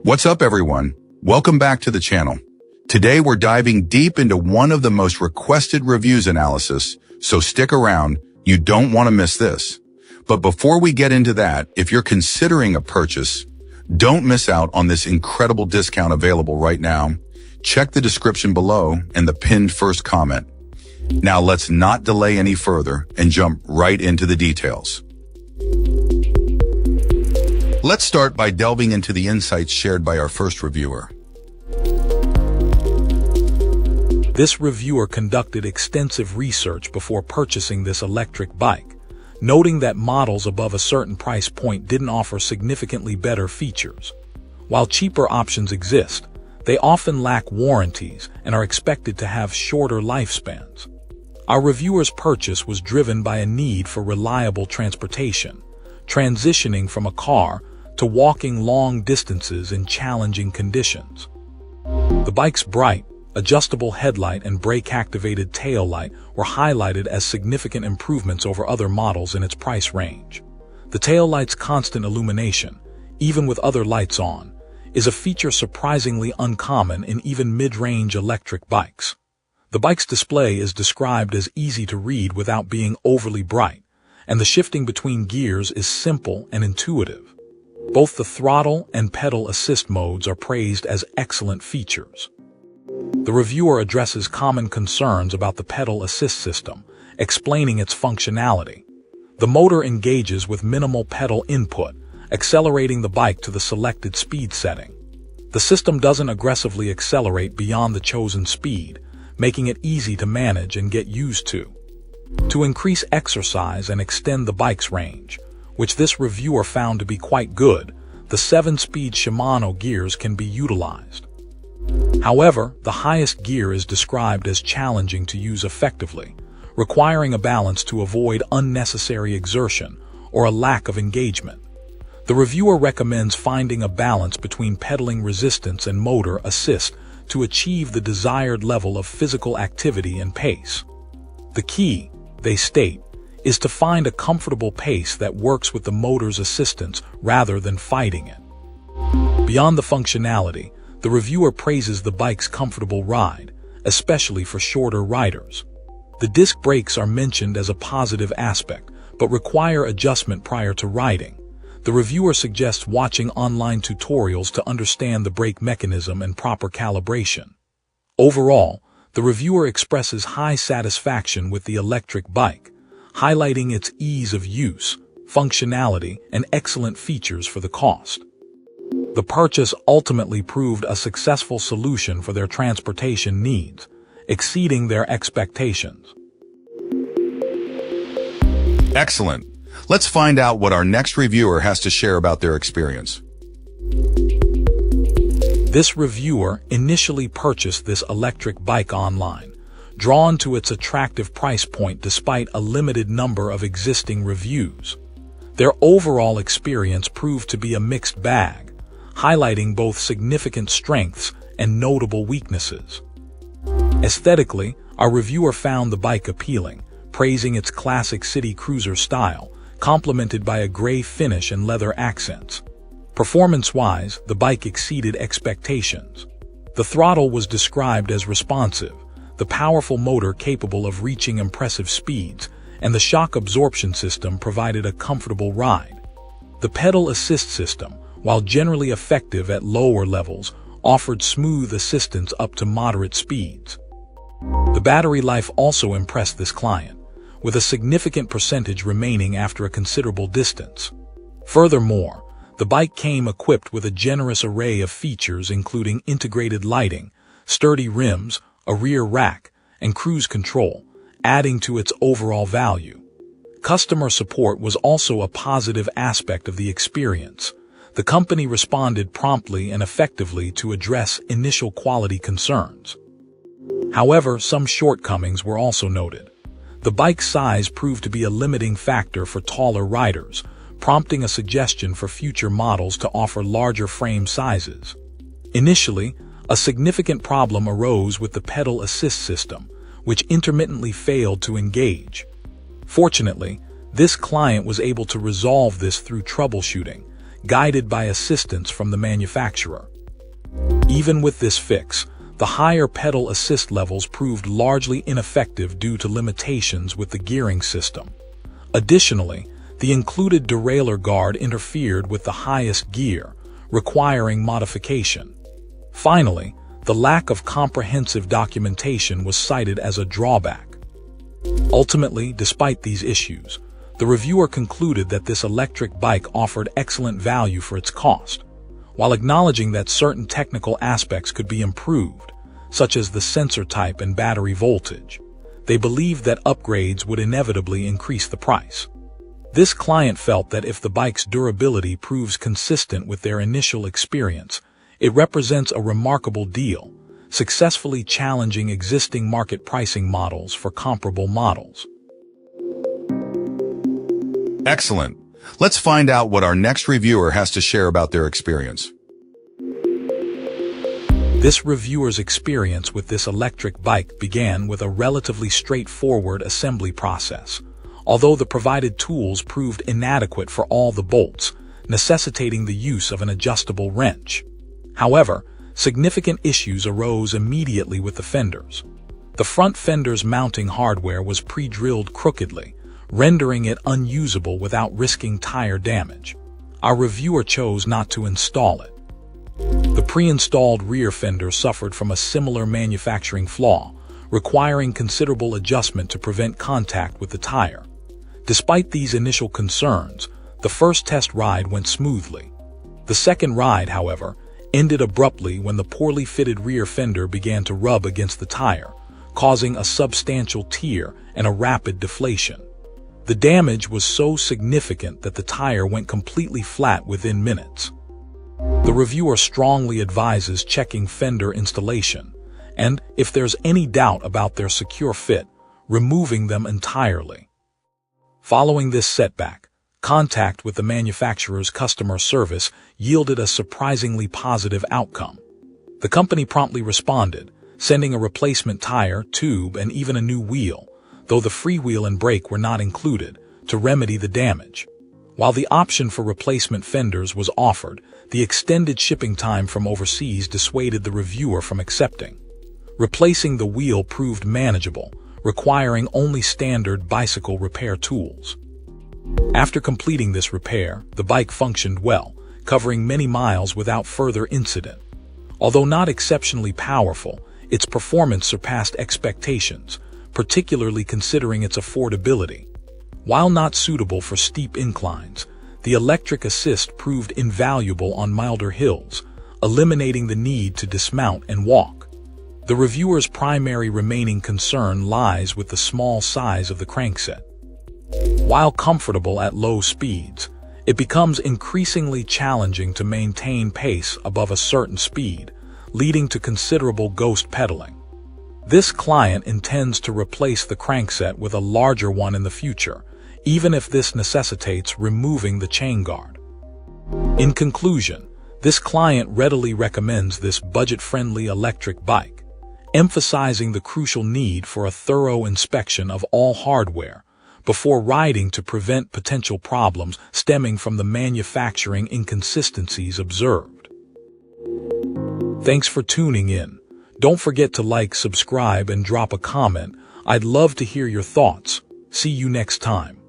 What's up, everyone? Welcome back to the channel. Today we're diving deep into one of the most requested reviews analysis, so stick around, you don't want to miss this. But before we get into that, if you're considering a purchase, don't miss out on this incredible discount available right now. Check the description below and the pinned first comment. Now let's not delay any further and jump right into the details. Let's start by delving into the insights shared by our first reviewer. This reviewer conducted extensive research before purchasing this electric bike, noting that models above a certain price point didn't offer significantly better features. While cheaper options exist, they often lack warranties and are expected to have shorter lifespans. Our reviewer's purchase was driven by a need for reliable transportation, transitioning from a car to walking long distances in challenging conditions. The bike's bright, adjustable headlight and brake-activated tail light were highlighted as significant improvements over other models in its price range. The tail light's constant illumination, even with other lights on, is a feature surprisingly uncommon in even mid-range electric bikes. The bike's display is described as easy to read without being overly bright, and the shifting between gears is simple and intuitive. Both the throttle and pedal assist modes are praised as excellent features. The reviewer addresses common concerns about the pedal assist system, explaining its functionality. The motor engages with minimal pedal input, accelerating the bike to the selected speed setting. The system doesn't aggressively accelerate beyond the chosen speed, making it easy to manage and get used to. To increase exercise and extend the bike's range, which this reviewer found to be quite good, the 7-speed Shimano gears can be utilized. However, the highest gear is described as challenging to use effectively, requiring a balance to avoid unnecessary exertion or a lack of engagement. The reviewer recommends finding a balance between pedaling resistance and motor assist to achieve the desired level of physical activity and pace. The key, they state, is to find a comfortable pace that works with the motor's assistance rather than fighting it. Beyond the functionality, the reviewer praises the bike's comfortable ride, especially for shorter riders. The disc brakes are mentioned as a positive aspect, but require adjustment prior to riding. The reviewer suggests watching online tutorials to understand the brake mechanism and proper calibration. Overall, the reviewer expresses high satisfaction with the electric bike, highlighting its ease of use, functionality, and excellent features for the cost. The purchase ultimately proved a successful solution for their transportation needs, exceeding their expectations. Excellent. Let's find out what our next reviewer has to share about their experience. This reviewer initially purchased this electric bike online, drawn to its attractive price point despite a limited number of existing reviews. Their overall experience proved to be a mixed bag, highlighting both significant strengths and notable weaknesses. Aesthetically, our reviewer found the bike appealing, praising its classic city cruiser style, complemented by a gray finish and leather accents. Performance-wise, the bike exceeded expectations. The throttle was described as responsive, the powerful motor capable of reaching impressive speeds, and the shock absorption system provided a comfortable ride. The pedal assist system, while generally effective at lower levels, offered smooth assistance up to moderate speeds. The battery life also impressed this client, with a significant percentage remaining after a considerable distance. Furthermore, the bike came equipped with a generous array of features including integrated lighting, sturdy rims, a rear rack, and cruise control, adding to its overall value. Customer support was also a positive aspect of the experience. The company responded promptly and effectively to address initial quality concerns. However, some shortcomings were also noted. The bike's size proved to be a limiting factor for taller riders, prompting a suggestion for future models to offer larger frame sizes. Initially, a significant problem arose with the pedal assist system, which intermittently failed to engage. Fortunately, this client was able to resolve this through troubleshooting, guided by assistance from the manufacturer. Even with this fix, the higher pedal assist levels proved largely ineffective due to limitations with the gearing system. Additionally, the included derailleur guard interfered with the highest gear, requiring modification. Finally, the lack of comprehensive documentation was cited as a drawback. Ultimately, despite these issues, the reviewer concluded that this electric bike offered excellent value for its cost, while acknowledging that certain technical aspects could be improved, such as the sensor type and battery voltage. They believed that upgrades would inevitably increase the price. This client felt that if the bike's durability proves consistent with their initial experience, it represents a remarkable deal, successfully challenging existing market pricing models for comparable models. Excellent. Let's find out what our next reviewer has to share about their experience. This reviewer's experience with this electric bike began with a relatively straightforward assembly process, although the provided tools proved inadequate for all the bolts, necessitating the use of an adjustable wrench. However, significant issues arose immediately with the fenders. The front fender's mounting hardware was pre-drilled crookedly, rendering it unusable without risking tire damage. Our reviewer chose not to install it. The pre-installed rear fender suffered from a similar manufacturing flaw, requiring considerable adjustment to prevent contact with the tire. Despite these initial concerns, the first test ride went smoothly. The second ride, however, ended abruptly when the poorly fitted rear fender began to rub against the tire, causing a substantial tear and a rapid deflation. The damage was so significant that the tire went completely flat within minutes. The reviewer strongly advises checking fender installation, and, if there's any doubt about their secure fit, removing them entirely. Following this setback, contact with the manufacturer's customer service yielded a surprisingly positive outcome. The company promptly responded, sending a replacement tire, tube, and even a new wheel, though the freewheel and brake were not included, to remedy the damage. While the option for replacement fenders was offered, the extended shipping time from overseas dissuaded the reviewer from accepting. Replacing the wheel proved manageable, requiring only standard bicycle repair tools. After completing this repair, the bike functioned well, covering many miles without further incident. Although not exceptionally powerful, its performance surpassed expectations, particularly considering its affordability. While not suitable for steep inclines, the electric assist proved invaluable on milder hills, eliminating the need to dismount and walk. The reviewer's primary remaining concern lies with the small size of the crankset. While comfortable at low speeds, it becomes increasingly challenging to maintain pace above a certain speed, leading to considerable ghost pedaling. This client intends to replace the crankset with a larger one in the future, even if this necessitates removing the chain guard. In conclusion, this client readily recommends this budget-friendly electric bike, emphasizing the crucial need for a thorough inspection of all hardware before riding to prevent potential problems stemming from the manufacturing inconsistencies observed. Thanks for tuning in. Don't forget to like, subscribe, and drop a comment. I'd love to hear your thoughts. See you next time.